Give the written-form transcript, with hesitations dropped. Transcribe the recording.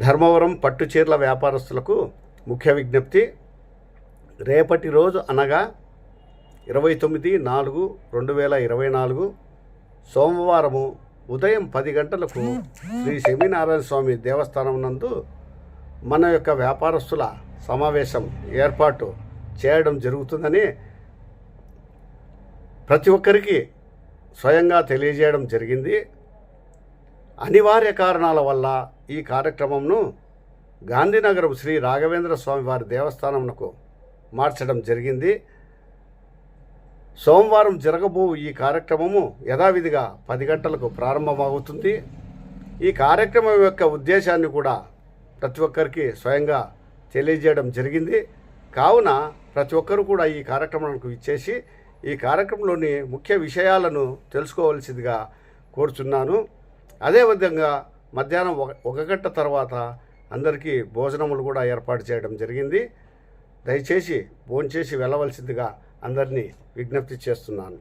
ధర్మవరం పట్టుచీరల వ్యాపారస్తులకు ముఖ్య విజ్ఞప్తి. రేపటి రోజు అనగా 29/4/2024 సోమవారము ఉదయం 10 గంటలకు శ్రీ శమీనారాయణ స్వామి దేవస్థానం నందు మన యొక్క వ్యాపారస్తుల సమావేశం ఏర్పాటు చేయడం జరుగుతుందని ప్రతి ఒక్కరికి స్వయంగా తెలియజేయడం జరిగింది. అనివార్య కారణాల వల్ల ఈ కార్యక్రమంను గాంధీనగరం శ్రీ రాఘవేంద్ర స్వామి వారి దేవస్థానంకు మార్చడం జరిగింది. సోమవారం జరగబో ఈ కార్యక్రమము యథావిధిగా 10 గంటలకు ప్రారంభమవుతుంది. ఈ కార్యక్రమం యొక్క ఉద్దేశాన్ని కూడా ప్రతి ఒక్కరికి స్వయంగా తెలియజేయడం జరిగింది. కావున ప్రతి ఒక్కరు కూడా ఈ కార్యక్రమానికి ఇచ్చేసి ఈ కార్యక్రమంలోని ముఖ్య విషయాలను తెలుసుకోవాల్సిందిగా కోరుచున్నాను. అదేవిధంగా మధ్యాహ్నం 1 గంట తర్వాత అందరికీ భోజనములు కూడా ఏర్పాటు చేయడం జరిగింది. దయచేసి భోంచేసి వెళ్ళవలసిందిగా అందరినీ విజ్ఞప్తి చేస్తున్నాను.